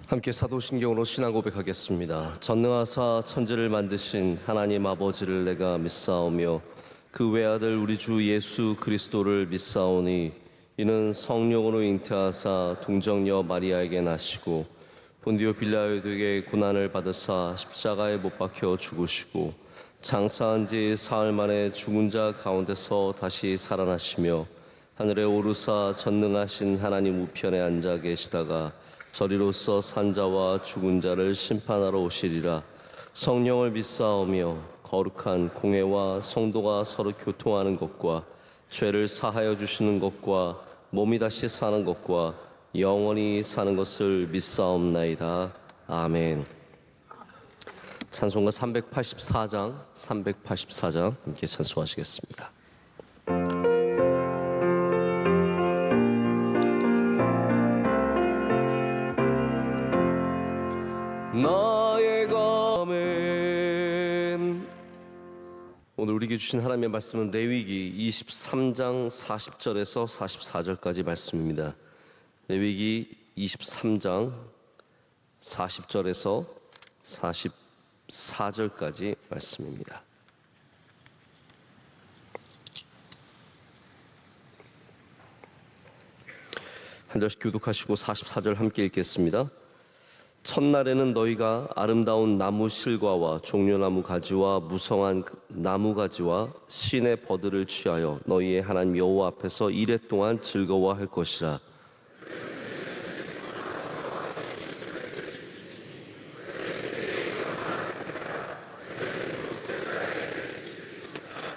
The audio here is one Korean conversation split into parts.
함께 사도신경으로 신앙 고백하겠습니다. 전능하사 천지를 만드신 하나님 아버지를 내가 믿사오며 그 외아들 우리 주 예수 그리스도를 믿사오니 이는 성령으로 잉태하사 동정녀 마리아에게 나시고 본디오 빌라도에게 고난을 받으사 십자가에 못 박혀 죽으시고 장사한 지 사흘 만에 죽은 자 가운데서 다시 살아나시며 하늘에 오르사 전능하신 하나님 우편에 앉아 계시다가 저리로서 산자와 죽은 자를 심판하러 오시리라. 성령을 믿사오며 거룩한 공회와 성도가 서로 교통하는 것과 죄를 사하여 주시는 것과 몸이 다시 사는 것과 영원히 사는 것을 믿사옵나이다. 아멘. 찬송가 384장 함께 찬송하시겠습니다. 나의 검은 오늘 우리에게 주신 하나님의 말씀은 레위기 23장 40절에서 44절까지 말씀입니다. 레위기 23장 40절에서 44절까지 말씀입니다. 한 절씩 교독하시고 44절 함께 읽겠습니다. 첫날에는 너희가 아름다운 나무 실과와 종려나무 가지와 무성한 나무 가지와 신의 버들을 취하여 너희의 하나님 여호와 앞에서 이레 동안 즐거워할 것이라.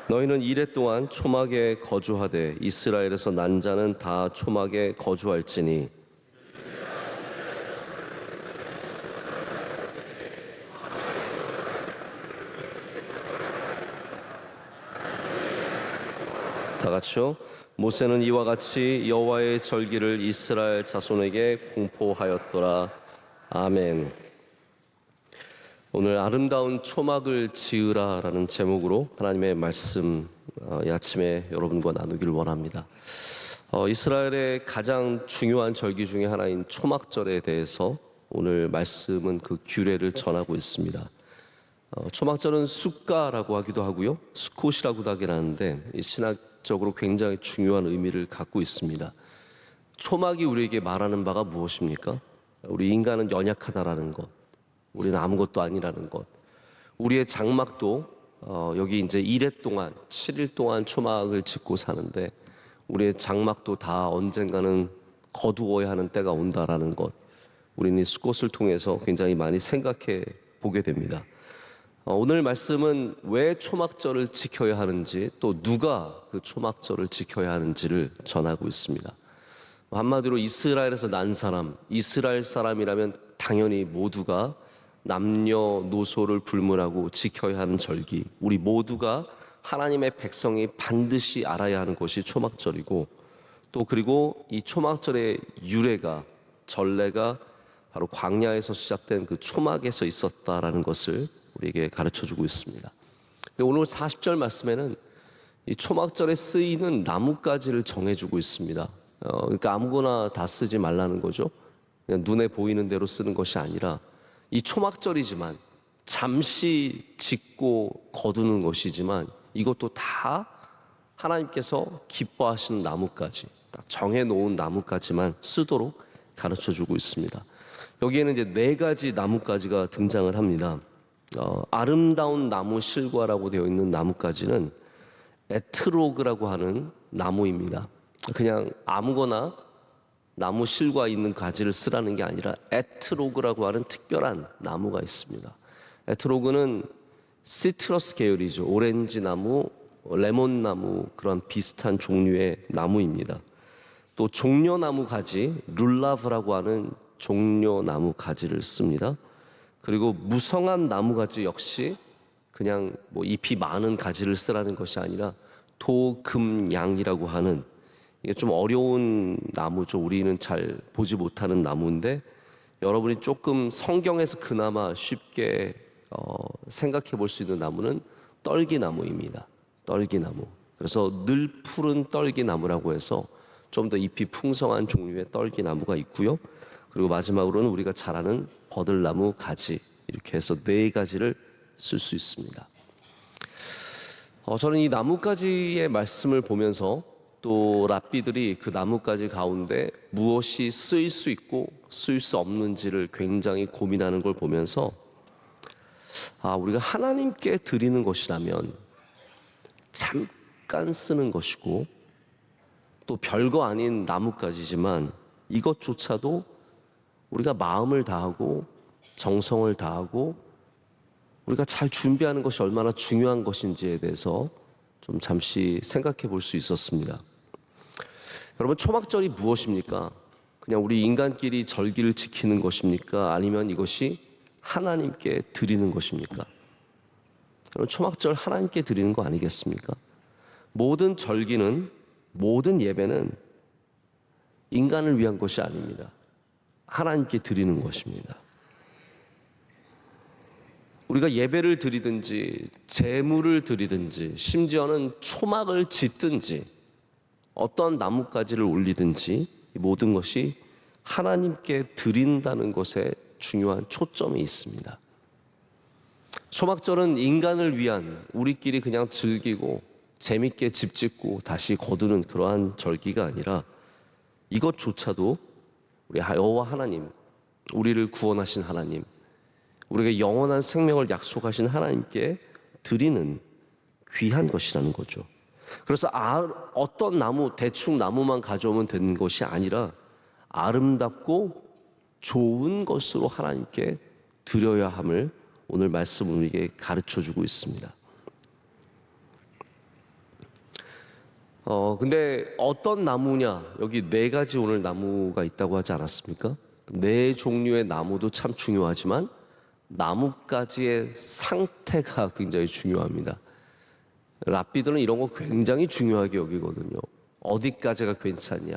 너희는 이레 동안 초막에 거주하되 이스라엘에서 난 자는 다 초막에 거주할지니 다 같이요. 모세는 이와 같이 여호와의 절기를 이스라엘 자손에게 공포하였더라. 아멘. 오늘 아름다운 초막을 지으라 라는 제목으로 하나님의 말씀 이 아침에 여러분과 나누기를 원합니다. 이스라엘의 가장 중요한 절기 중에 하나인 초막절에 대해서 오늘 말씀은 그 규례를 전하고 있습니다. 초막절은 숫가라고 하기도 하고요, 수콧이라고도 하긴 하는데 이 신학적으로 굉장히 중요한 의미를 갖고 있습니다. 초막이 우리에게 말하는 바가 무엇입니까? 우리 인간은 연약하다라는 것, 우리는 아무것도 아니라는 것, 우리의 장막도 여기 이제 1회 동안 7일 동안 초막을 짓고 사는데 우리의 장막도 다 언젠가는 거두어야 하는 때가 온다라는 것, 우리는 이 수꽃을 통해서 굉장히 많이 생각해 보게 됩니다. 오늘 말씀은 왜 초막절을 지켜야 하는지, 또 누가 그 초막절을 지켜야 하는지를 전하고 있습니다. 한마디로 이스라엘에서 난 사람, 이스라엘 사람이라면 당연히 모두가 남녀노소를 불문하고 지켜야 하는 절기, 우리 모두가 하나님의 백성이 반드시 알아야 하는 것이 초막절이고, 또 그리고 이 초막절의 유래가, 전례가 바로 광야에서 시작된 그 초막에서 있었다라는 것을 우리에게 가르쳐주고 있습니다. 근데 오늘 40절 말씀에는 이 초막절에 쓰이는 나뭇가지를 정해주고 있습니다. 그러니까 아무거나 다 쓰지 말라는 거죠. 그냥 눈에 보이는 대로 쓰는 것이 아니라 이 초막절이지만 잠시 짓고 거두는 것이지만 이것도 다 하나님께서 기뻐하시는 나뭇가지, 딱 정해놓은 나뭇가지만 쓰도록 가르쳐주고 있습니다. 여기에는 이제 4가지 나뭇가지가 등장을 합니다. 아름다운 나무 실과라고 되어 있는 나뭇가지는 에트로그라고 하는 나무입니다. 그냥 아무거나 나무 실과 있는 가지를 쓰라는 게 아니라 에트로그라고 하는 특별한 나무가 있습니다. 에트로그는 시트러스 계열이죠. 오렌지 나무, 레몬 나무, 그런 비슷한 종류의 나무입니다. 또 종려나무 가지, 룰라브라고 하는 종려나무 가지를 씁니다. 그리고 무성한 나무 가지 역시 그냥 뭐 잎이 많은 가지를 쓰라는 것이 아니라 도금양이라고 하는, 이게 좀 어려운 나무죠. 우리는 잘 보지 못하는 나무인데 여러분이 조금 성경에서 그나마 쉽게 생각해 볼 수 있는 나무는 떨기나무입니다. 떨기나무. 그래서 늘 푸른 떨기나무라고 해서 좀 더 잎이 풍성한 종류의 떨기나무가 있고요. 그리고 마지막으로는 우리가 잘 아는 버들나무 가지, 이렇게 해서 4가지를 쓸 수 있습니다. 저는 이 나뭇가지의 말씀을 보면서 또 랍비들이 그 나뭇가지 가운데 무엇이 쓰일 수 있고 쓰일 수 없는지를 굉장히 고민하는 걸 보면서 우리가 하나님께 드리는 것이라면 잠깐 쓰는 것이고 또 별거 아닌 나뭇가지지만 이것조차도 우리가 마음을 다하고 정성을 다하고 우리가 잘 준비하는 것이 얼마나 중요한 것인지에 대해서 좀 잠시 생각해 볼 수 있었습니다. 여러분, 초막절이 무엇입니까? 그냥 우리 인간끼리 절기를 지키는 것입니까? 아니면 이것이 하나님께 드리는 것입니까? 여러분, 초막절 하나님께 드리는 거 아니겠습니까? 모든 절기는, 모든 예배는 인간을 위한 것이 아닙니다. 하나님께 드리는 것입니다. 우리가 예배를 드리든지 제물을 드리든지 심지어는 초막을 짓든지 어떤 나뭇가지를 올리든지 이 모든 것이 하나님께 드린다는 것에 중요한 초점이 있습니다. 초막절은 인간을 위한, 우리끼리 그냥 즐기고 재밌게 집 짓고 다시 거두는 그러한 절기가 아니라 이것조차도 우리 여호와 하나님, 우리를 구원하신 하나님, 우리에게 영원한 생명을 약속하신 하나님께 드리는 귀한 것이라는 거죠. 그래서 어떤 나무, 대충 나무만 가져오면 되는 것이 아니라 아름답고 좋은 것으로 하나님께 드려야 함을 오늘 말씀은 우리에게 가르쳐주고 있습니다. 근데 어떤 나무냐? 여기 4가지 오늘 나무가 있다고 하지 않았습니까? 4종류의 나무도 참 중요하지만 나뭇가지의 상태가 굉장히 중요합니다. 랍비들은 이런 거 굉장히 중요하게 여기거든요. 어디까지가 괜찮냐,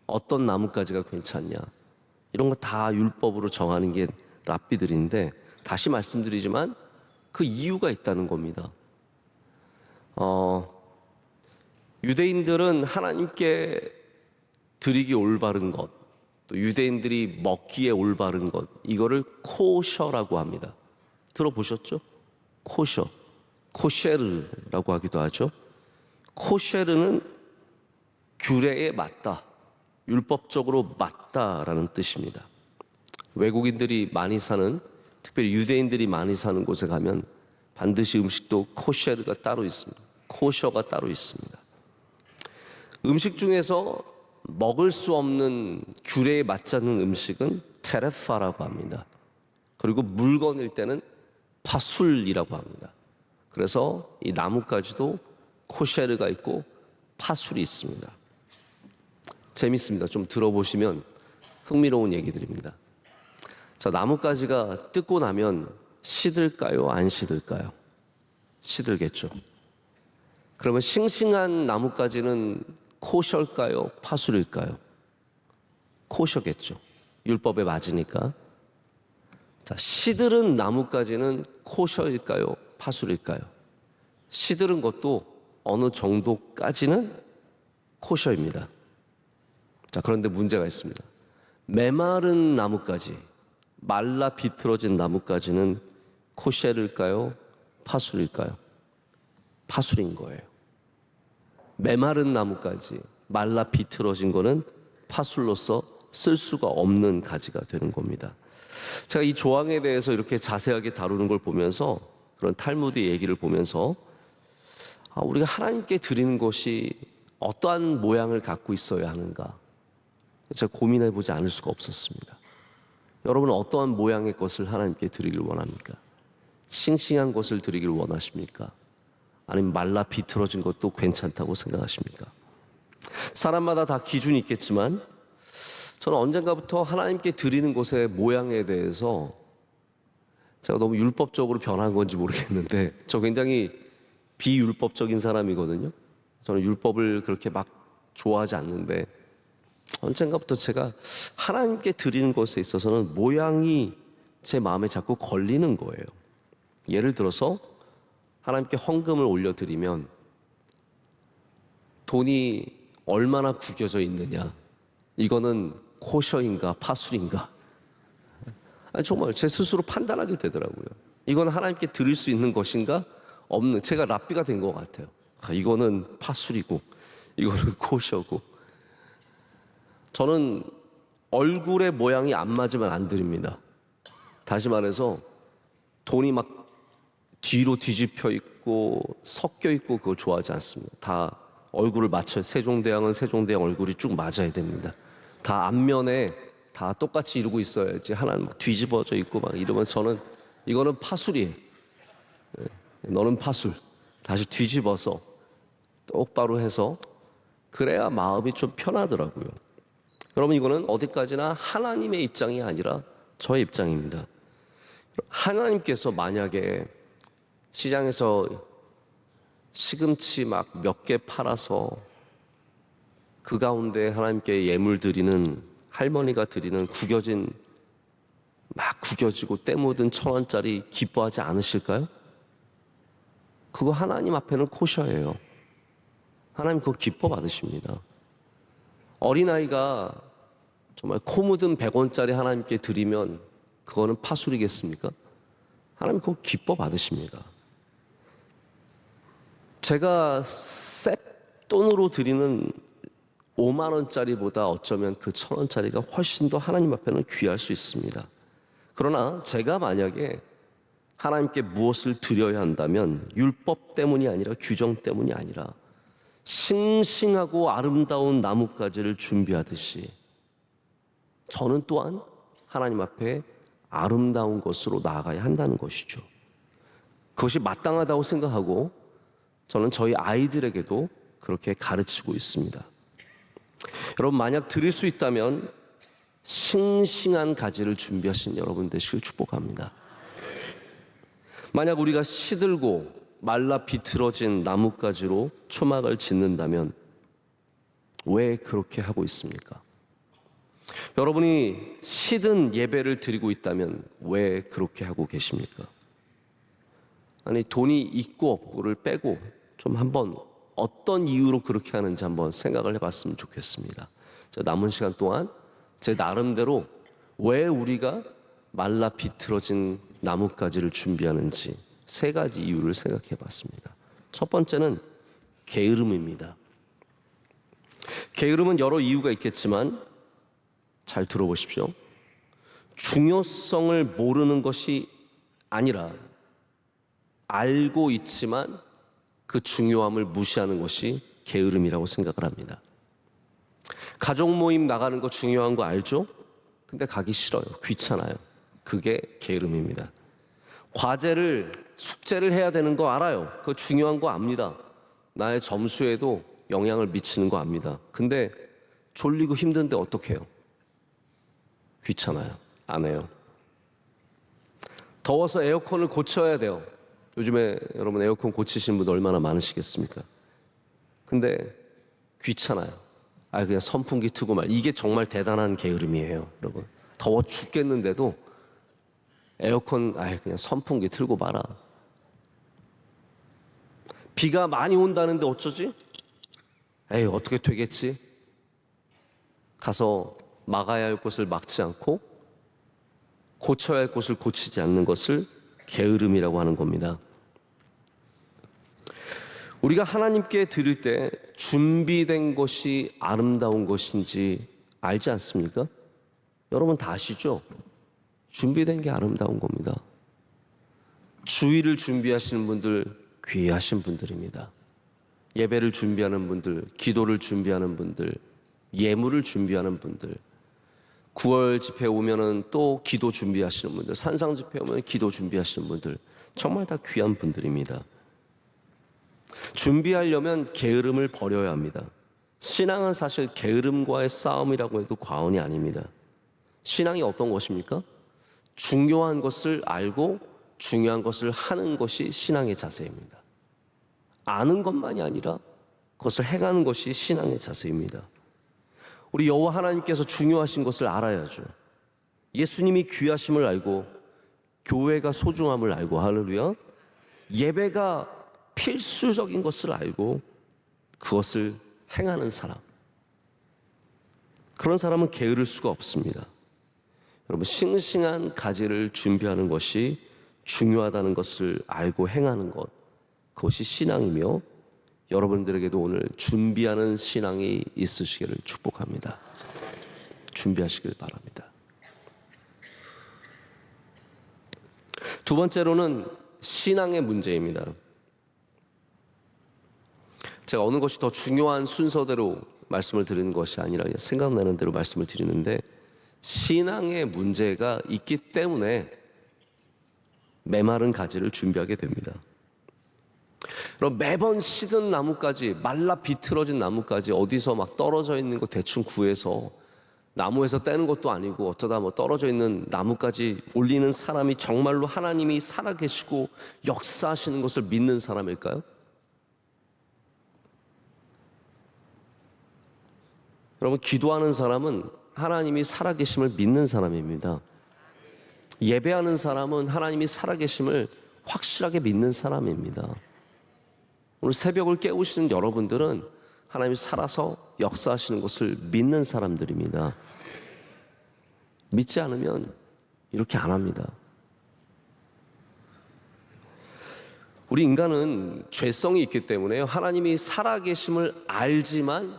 어떤 나뭇가지가 괜찮냐, 이런 거 다 율법으로 정하는 게 랍비들인데, 다시 말씀드리지만 그 이유가 있다는 겁니다. 유대인들은 하나님께 드리기 올바른 것, 또 유대인들이 먹기에 올바른 것, 이거를 코셔라고 합니다. 들어보셨죠? 코셔, 코쉐르라고 하기도 하죠. 코쉐르는 규례에 맞다, 율법적으로 맞다라는 뜻입니다. 외국인들이 많이 사는, 특별히 유대인들이 많이 사는 곳에 가면 반드시 음식도 코쉐르가 따로 있습니다. 코셔가 따로 있습니다. 음식 중에서 먹을 수 없는, 규례에 맞지 않는 음식은 테레파라고 합니다. 그리고 물건일 때는 파술이라고 합니다. 그래서 이 나뭇가지도 코쉐르가 있고 파술이 있습니다. 재밌습니다. 좀 들어보시면 흥미로운 얘기들입니다. 자, 나뭇가지가 뜯고 나면 시들까요? 안 시들까요? 시들겠죠. 그러면 싱싱한 나뭇가지는 코셔일까요? 파술일까요? 코셔겠죠. 율법에 맞으니까. 자, 시들은 나뭇가지는 코셔일까요? 파술일까요? 시들은 것도 어느 정도까지는 코셔입니다. 자, 그런데 문제가 있습니다. 메마른 나뭇가지, 말라 비틀어진 나뭇가지는 코셔일까요? 파술일까요? 파술인 거예요. 메마른 나뭇가지, 말라 비틀어진 거는 파술로서 쓸 수가 없는 가지가 되는 겁니다. 제가 이 조항에 대해서 이렇게 자세하게 다루는 걸 보면서, 그런 탈무드 얘기를 보면서 우리가 하나님께 드리는 것이 어떠한 모양을 갖고 있어야 하는가, 제가 고민해 보지 않을 수가 없었습니다. 여러분은 어떠한 모양의 것을 하나님께 드리길 원합니까? 싱싱한 것을 드리길 원하십니까? 아니면 말라 비틀어진 것도 괜찮다고 생각하십니까? 사람마다 다 기준이 있겠지만 저는 언젠가부터 하나님께 드리는 것의 모양에 대해서, 제가 너무 율법적으로 변한 건지 모르겠는데 저 굉장히 비율법적인 사람이거든요. 저는 율법을 그렇게 막 좋아하지 않는데 언젠가부터 제가 하나님께 드리는 것에 있어서는 모양이 제 마음에 자꾸 걸리는 거예요. 예를 들어서 하나님께 헌금을 올려드리면 돈이 얼마나 구겨져 있느냐, 이거는 코셔인가 파술인가? 아니, 정말 제 스스로 판단하게 되더라고요. 이건 하나님께 드릴 수 있는 것인가? 없는, 제가 랍비가 된 것 같아요. 이거는 파술이고 이거는 코셔고. 저는 얼굴의 모양이 안 맞으면 안 드립니다. 다시 말해서 돈이 막 뒤로 뒤집혀 있고 섞여 있고 그걸 좋아하지 않습니다. 다 얼굴을 맞춰요. 세종대왕은 세종대왕 얼굴이 쭉 맞아야 됩니다. 다 앞면에 다 똑같이 이루고 있어야지. 하나는 막 뒤집어져 있고 막 이러면 저는 이거는 파술이에요. 너는 파술. 다시 뒤집어서 똑바로 해서 그래야 마음이 좀 편하더라고요. 여러분, 이거는 어디까지나 하나님의 입장이 아니라 저의 입장입니다. 하나님께서 만약에 시장에서 시금치 막 몇 개 팔아서 그 가운데 하나님께 예물 드리는, 할머니가 드리는 구겨진, 막 구겨지고 때 묻은 1,000원짜리 기뻐하지 않으실까요? 그거 하나님 앞에는 코셔예요. 하나님 그거 기뻐 받으십니다. 어린아이가 정말 코 묻은 100원짜리 하나님께 드리면 그거는 파술이겠습니까? 하나님 그거 기뻐 받으십니다. 제가 쇳돈으로 드리는 5만 원짜리보다 어쩌면 그 1,000원짜리가 훨씬 더 하나님 앞에는 귀할 수 있습니다. 그러나 제가 만약에 하나님께 무엇을 드려야 한다면 율법 때문이 아니라 규정 때문이 아니라 싱싱하고 아름다운 나뭇가지를 준비하듯이 저는 또한 하나님 앞에 아름다운 것으로 나아가야 한다는 것이죠. 그것이 마땅하다고 생각하고 저는 저희 아이들에게도 그렇게 가르치고 있습니다. 여러분, 만약 드릴 수 있다면 싱싱한 가지를 준비하신 여러분 되시길 축복합니다. 만약 우리가 시들고 말라 비틀어진 나뭇가지로 초막을 짓는다면 왜 그렇게 하고 있습니까? 여러분이 시든 예배를 드리고 있다면 왜 그렇게 하고 계십니까? 아니, 돈이 있고 없고를 빼고 좀 한번 어떤 이유로 그렇게 하는지 한번 생각을 해봤으면 좋겠습니다. 자, 남은 시간 동안 제 나름대로 왜 우리가 말라 비틀어진 나뭇가지를 준비하는지 3가지 이유를 생각해 봤습니다. 첫 번째는 게으름입니다. 게으름은 여러 이유가 있겠지만 잘 들어보십시오. 중요성을 모르는 것이 아니라 알고 있지만 그 중요함을 무시하는 것이 게으름이라고 생각을 합니다. 가족 모임 나가는 거 중요한 거 알죠? 근데 가기 싫어요. 귀찮아요. 그게 게으름입니다. 과제를, 숙제를 해야 되는 거 알아요. 그거 중요한 거 압니다. 나의 점수에도 영향을 미치는 거 압니다. 근데 졸리고 힘든데 어떡해요? 귀찮아요. 안 해요. 더워서 에어컨을 고쳐야 돼요. 요즘에 여러분 에어컨 고치시는 분 얼마나 많으시겠습니까? 근데 귀찮아요. 그냥 선풍기 트고 말. 이게 정말 대단한 게으름이에요, 여러분. 더워 죽겠는데도 에어컨 그냥 선풍기 틀고 말아. 비가 많이 온다는데 어쩌지? 어떻게 되겠지? 가서 막아야 할 곳을 막지 않고 고쳐야 할 곳을 고치지 않는 것을 게으름이라고 하는 겁니다. 우리가 하나님께 드릴 때 준비된 것이 아름다운 것인지 알지 않습니까? 여러분 다 아시죠? 준비된 게 아름다운 겁니다. 주일을 준비하시는 분들 귀하신 분들입니다. 예배를 준비하는 분들, 기도를 준비하는 분들, 예물을 준비하는 분들, 9월 집회 오면은 또 기도 준비하시는 분들, 산상 집회 오면 기도 준비하시는 분들, 정말 다 귀한 분들입니다. 준비하려면 게으름을 버려야 합니다. 신앙은 사실 게으름과의 싸움이라고 해도 과언이 아닙니다. 신앙이 어떤 것입니까? 중요한 것을 알고 중요한 것을 하는 것이 신앙의 자세입니다. 아는 것만이 아니라 그것을 행하는 것이 신앙의 자세입니다. 우리 여호와 하나님께서 중요하신 것을 알아야죠. 예수님이 귀하심을 알고 교회가 소중함을 알고, 할렐루야, 예배가 필수적인 것을 알고 그것을 행하는 사람, 그런 사람은 게으를 수가 없습니다. 여러분, 싱싱한 가지를 준비하는 것이 중요하다는 것을 알고 행하는 것, 그것이 신앙이며 여러분들에게도 오늘 준비하는 신앙이 있으시기를 축복합니다. 준비하시길 바랍니다. 두 번째로는 신앙의 문제입니다. 제가 어느 것이 더 중요한 순서대로 말씀을 드리는 것이 아니라 그냥 생각나는 대로 말씀을 드리는데, 신앙의 문제가 있기 때문에 메마른 가지를 준비하게 됩니다. 그럼 매번 시든 나뭇가지, 말라 비틀어진 나뭇가지 어디서 막 떨어져 있는 거 대충 구해서 나무에서 떼는 것도 아니고 어쩌다 뭐 떨어져 있는 나뭇가지 올리는 사람이 정말로 하나님이 살아계시고 역사하시는 것을 믿는 사람일까요? 여러분, 기도하는 사람은 하나님이 살아계심을 믿는 사람입니다. 예배하는 사람은 하나님이 살아계심을 확실하게 믿는 사람입니다. 오늘 새벽을 깨우시는 여러분들은 하나님이 살아서 역사하시는 것을 믿는 사람들입니다. 믿지 않으면 이렇게 안 합니다. 우리 인간은 죄성이 있기 때문에 하나님이 살아계심을 알지만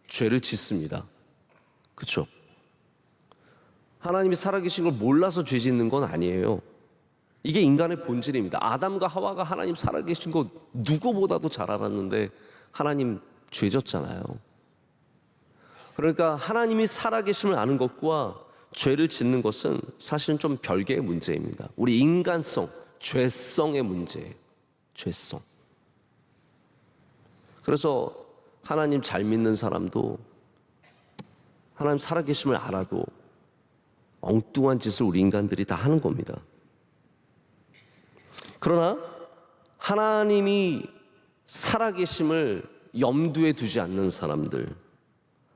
죄를 짓습니다. 그렇죠? 하나님이 살아계신 걸 몰라서 죄 짓는 건 아니에요. 이게 인간의 본질입니다. 아담과 하와가 하나님 살아계신 거 누구보다도 잘 알았는데 하나님 죄 졌잖아요. 그러니까 하나님이 살아계심을 아는 것과 죄를 짓는 것은 사실은 좀 별개의 문제입니다. 우리 인간성, 죄성의 문제예요. 죄성. 그래서 하나님 잘 믿는 사람도 하나님 살아계심을 알아도 엉뚱한 짓을 우리 인간들이 다 하는 겁니다. 그러나 하나님이 살아계심을 염두에 두지 않는 사람들,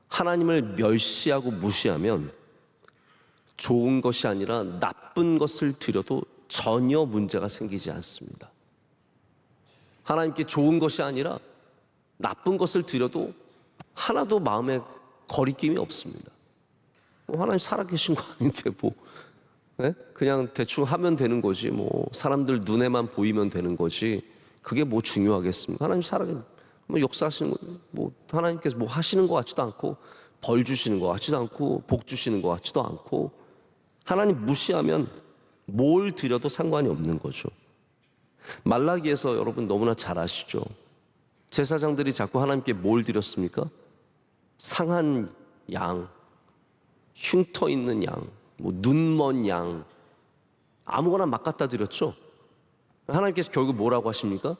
하나님을 멸시하고 무시하면 좋은 것이 아니라 나쁜 것을 드려도 전혀 문제가 생기지 않습니다. 하나님께 좋은 것이 아니라 나쁜 것을 드려도 하나도 마음에 거리낌이 없습니다. 하나님 살아계신 거 아닌데 뭐 그냥 대충 하면 되는 거지, 뭐 사람들 눈에만 보이면 되는 거지, 그게 뭐 중요하겠습니까? 하나님 살아계신 뭐 역사하시는 거, 뭐 하나님께서 뭐 하시는 것 같지도 않고 벌 주시는 것 같지도 않고 복 주시는 것 같지도 않고, 하나님 무시하면 뭘 드려도 상관이 없는 거죠. 말라기에서 여러분 너무나 잘 아시죠? 제사장들이 자꾸 하나님께 뭘 드렸습니까? 상한 양, 흉터 있는 양, 뭐 눈먼 양, 아무거나 막 갖다 드렸죠. 하나님께서 결국 뭐라고 하십니까?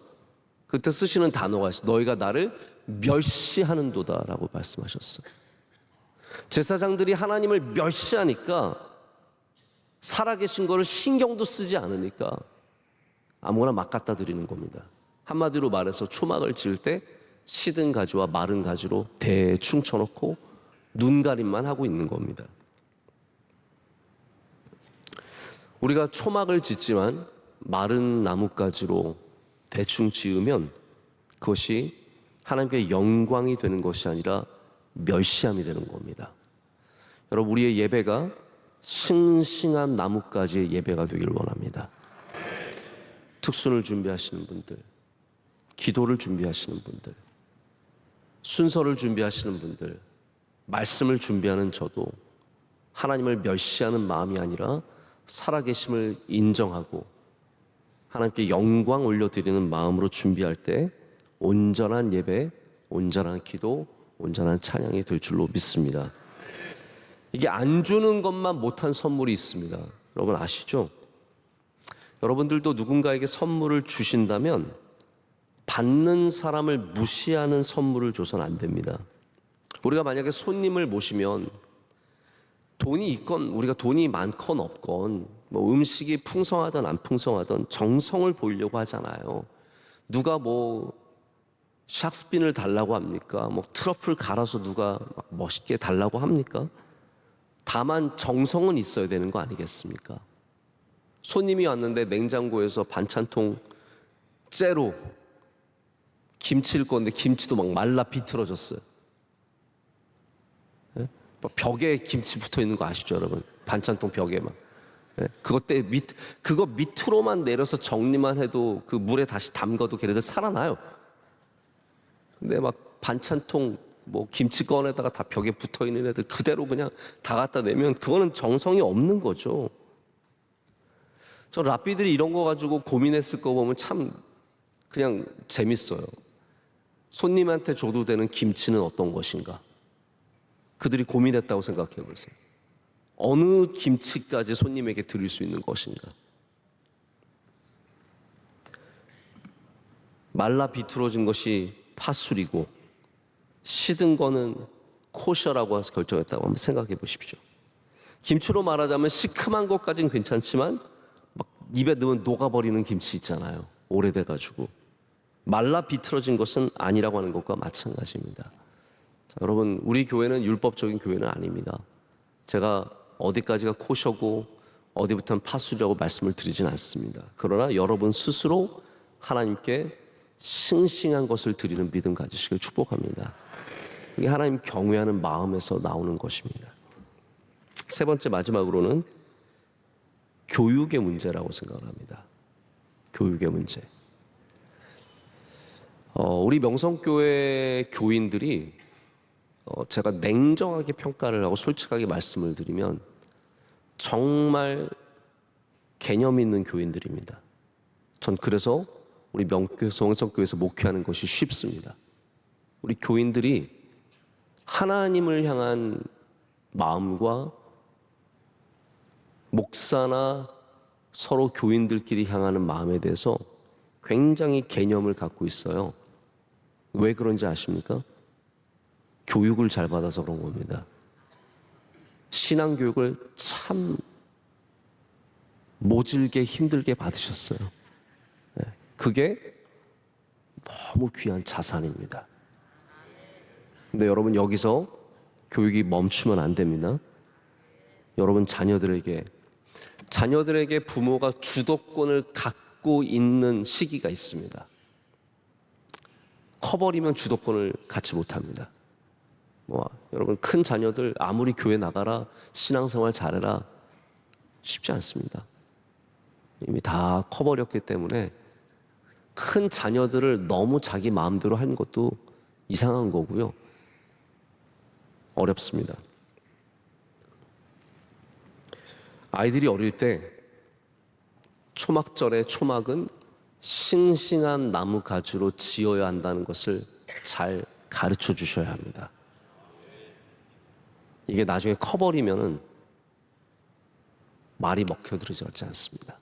그때 쓰시는 단어가 있어요. 너희가 나를 멸시하는도다 라고 말씀하셨어요. 제사장들이 하나님을 멸시하니까, 살아계신 거를 신경도 쓰지 않으니까 아무거나 막 갖다 드리는 겁니다. 한마디로 말해서 초막을 지을 때 시든 가지와 마른 가지로 대충 쳐놓고 눈가림만 하고 있는 겁니다. 우리가 초막을 짓지만 마른 나뭇가지로 대충 지으면 그것이 하나님께 영광이 되는 것이 아니라 멸시함이 되는 겁니다. 여러분, 우리의 예배가 싱싱한 나뭇가지의 예배가 되길 원합니다. 특순을 준비하시는 분들, 기도를 준비하시는 분들, 순서를 준비하시는 분들, 말씀을 준비하는 저도 하나님을 멸시하는 마음이 아니라 살아계심을 인정하고 하나님께 영광 올려드리는 마음으로 준비할 때 온전한 예배, 온전한 기도, 온전한 찬양이 될 줄로 믿습니다. 이게 안 주는 것만 못한 선물이 있습니다. 여러분 아시죠? 여러분들도 누군가에게 선물을 주신다면 받는 사람을 무시하는 선물을 줘서는 안 됩니다. 우리가 만약에 손님을 모시면 돈이 있건 우리가 돈이 많건 없건 뭐 음식이 풍성하든 안 풍성하든 정성을 보이려고 하잖아요. 누가 뭐 샥스핀을 달라고 합니까? 뭐 트러플 갈아서 누가 막 멋있게 달라고 합니까? 다만 정성은 있어야 되는 거 아니겠습니까? 손님이 왔는데 냉장고에서 반찬통 째로 김치일 건데 김치도 막 말라 비틀어졌어요. 벽에 김치 붙어 있는 거 아시죠, 여러분? 반찬통 벽에 막. 예, 그거 밑으로만 내려서 정리만 해도 그 물에 다시 담가도 걔네들 살아나요. 근데 막 반찬통 뭐 김치 꺼내다가 다 벽에 붙어 있는 애들 그대로 그냥 다 갖다 내면 그거는 정성이 없는 거죠. 저 랍비들이 이런 거 가지고 고민했을 거 보면 참 그냥 재밌어요. 손님한테 줘도 되는 김치는 어떤 것인가? 그들이 고민했다고 생각해 보세요. 어느 김치까지 손님에게 드릴 수 있는 것인가? 말라 비틀어진 것이 파술이고 시든 거는 코셔라고 해서 결정했다고 한번 생각해 보십시오. 김치로 말하자면 시큼한 것까지는 괜찮지만 막 입에 넣으면 녹아버리는 김치 있잖아요. 오래돼가지고. 말라 비틀어진 것은 아니라고 하는 것과 마찬가지입니다. 자, 여러분, 우리 교회는 율법적인 교회는 아닙니다. 제가 어디까지가 코셔고 어디부터는 파술이라고 말씀을 드리진 않습니다. 그러나 여러분 스스로 하나님께 싱싱한 것을 드리는 믿음 가지시길 축복합니다. 이게 하나님 경외하는 마음에서 나오는 것입니다. 세 번째 마지막으로는 교육의 문제라고 생각합니다. 교육의 문제. 우리 명성교회 교인들이 제가 냉정하게 평가를 하고 솔직하게 말씀을 드리면 정말 개념 있는 교인들입니다. 전 그래서 우리 명성교회에서 목회하는 것이 쉽습니다. 우리 교인들이 하나님을 향한 마음과 목사나 서로 교인들끼리 향하는 마음에 대해서 굉장히 개념을 갖고 있어요. 왜 그런지 아십니까? 교육을 잘 받아서 그런 겁니다. 신앙교육을 참 모질게 힘들게 받으셨어요. 그게 너무 귀한 자산입니다. 근데 여러분 여기서 교육이 멈추면 안 됩니다. 여러분 자녀들에게 부모가 주도권을 갖고 있는 시기가 있습니다. 커버리면 주도권을 갖지 못합니다. 여러분 큰 자녀들 아무리 교회 나가라 신앙생활 잘해라 쉽지 않습니다. 이미 다 커버렸기 때문에 큰 자녀들을 너무 자기 마음대로 하는 것도 이상한 거고요. 어렵습니다. 아이들이 어릴 때 초막절의 초막은 싱싱한 나무 가지로 지어야 한다는 것을 잘 가르쳐 주셔야 합니다. 이게 나중에 커버리면은 말이 먹혀들어지지 않습니다.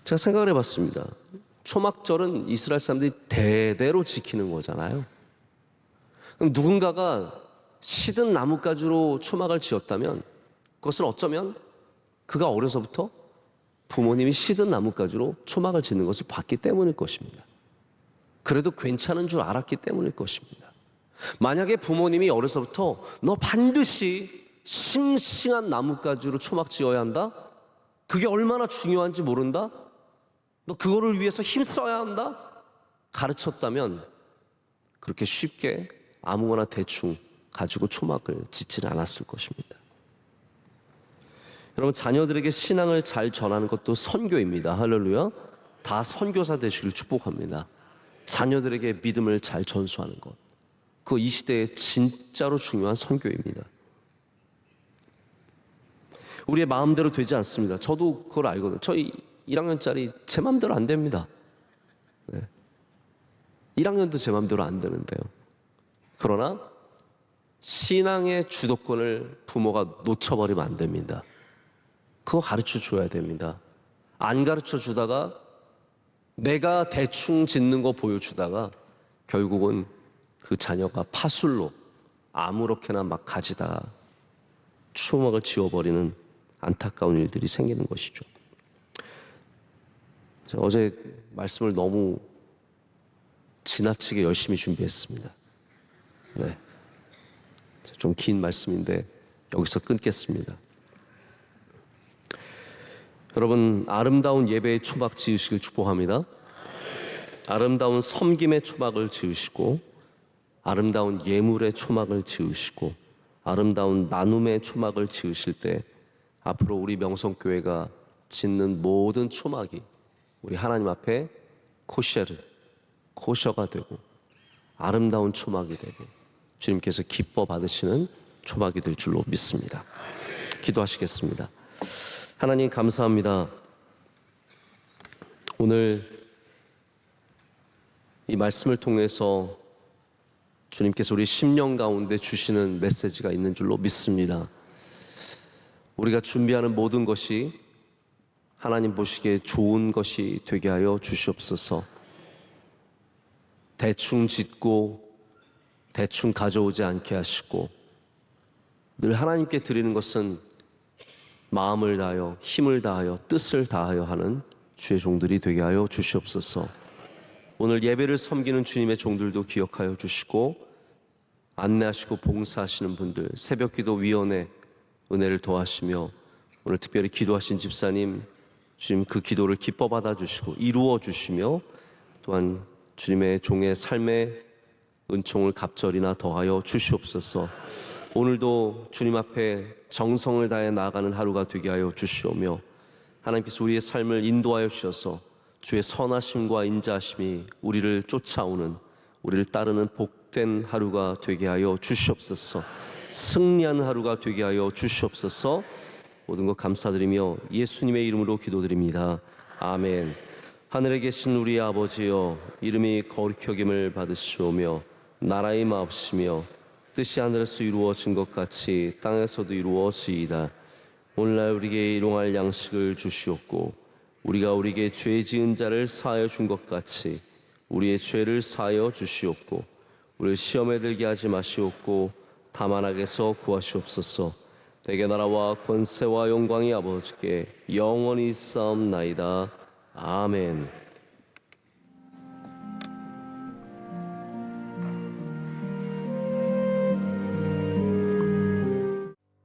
제가 생각을 해봤습니다. 초막절은 이스라엘 사람들이 대대로 지키는 거잖아요. 그럼 누군가가 시든 나뭇가지로 초막을 지었다면 그것을 어쩌면 그가 어려서부터 부모님이 시든 나뭇가지로 초막을 짓는 것을 봤기 때문일 것입니다. 그래도 괜찮은 줄 알았기 때문일 것입니다. 만약에 부모님이 어려서부터 너 반드시 싱싱한 나뭇가지로 초막 지어야 한다? 그게 얼마나 중요한지 모른다? 너 그거를 위해서 힘써야 한다? 가르쳤다면 그렇게 쉽게 아무거나 대충 가지고 초막을 짓지는 않았을 것입니다. 여러분 자녀들에게 신앙을 잘 전하는 것도 선교입니다. 할렐루야. 다 선교사 되시길 축복합니다. 자녀들에게 믿음을 잘 전수하는 것. 그거 이 시대에 진짜로 중요한 선교입니다. 우리의 마음대로 되지 않습니다. 저도 그걸 알거든요. 저희 1학년짜리 제 마음대로 안 됩니다. 1학년도 제 마음대로 안 되는데요. 그러나 신앙의 주도권을 부모가 놓쳐버리면 안 됩니다. 그거 가르쳐 줘야 됩니다. 안 가르쳐 주다가 내가 대충 짓는 거 보여주다가 결국은 그 자녀가 파술로 아무렇게나 막 가지다가 초막을 지워버리는 안타까운 일들이 생기는 것이죠. 어제 말씀을 너무 지나치게 열심히 준비했습니다. 좀 긴 말씀인데 여기서 끊겠습니다. 여러분 아름다운 예배의 초막 지으시길 축복합니다. 아름다운 섬김의 초막을 지으시고 아름다운 예물의 초막을 지으시고 아름다운 나눔의 초막을 지으실 때 앞으로 우리 명성교회가 짓는 모든 초막이 우리 하나님 앞에 코셔가 되고 아름다운 초막이 되고 주님께서 기뻐 받으시는 초막이 될 줄로 믿습니다. 기도하시겠습니다. 하나님 감사합니다. 오늘 이 말씀을 통해서 주님께서 우리 심령 가운데 주시는 메시지가 있는 줄로 믿습니다. 우리가 준비하는 모든 것이 하나님 보시기에 좋은 것이 되게 하여 주시옵소서. 대충 짓고 대충 가져오지 않게 하시고 늘 하나님께 드리는 것은 마음을 다하여 힘을 다하여 뜻을 다하여 하는 주의 종들이 되게 하여 주시옵소서. 오늘 예배를 섬기는 주님의 종들도 기억하여 주시고 안내하시고 봉사하시는 분들 새벽기도위원회 은혜를 더하시며 오늘 특별히 기도하신 집사님 주님 그 기도를 기뻐 받아주시고 이루어 주시며 또한 주님의 종의 삶의 은총을 갑절이나 더하여 주시옵소서. 오늘도 주님 앞에 정성을 다해 나아가는 하루가 되게 하여 주시오며 하나님께서 우리의 삶을 인도하여 주셔서 주의 선하심과 인자하심이 우리를 쫓아오는 우리를 따르는 복된 하루가 되게 하여 주시옵소서. 승리하는 하루가 되게 하여 주시옵소서. 모든 것 감사드리며 예수님의 이름으로 기도드립니다. 아멘. 하늘에 계신 우리 아버지여 이름이 거룩히 여김을 받으시오며 나라의 마옵시며 뜻이 하늘에서 이루어진 것 같이 땅에서도 이루어지이다. 오늘날 우리에게 일용할 양식을 주시옵고 우리가 우리에게 죄 지은 자를 사하여 준 것 같이 우리의 죄를 사하여 주시옵고 우리를 시험에 들게 하지 마시옵고 다만 악에서 구하시옵소서. 대개 나라와 권세와 영광이 아버지께 영원히 있사옵나이다. 아멘.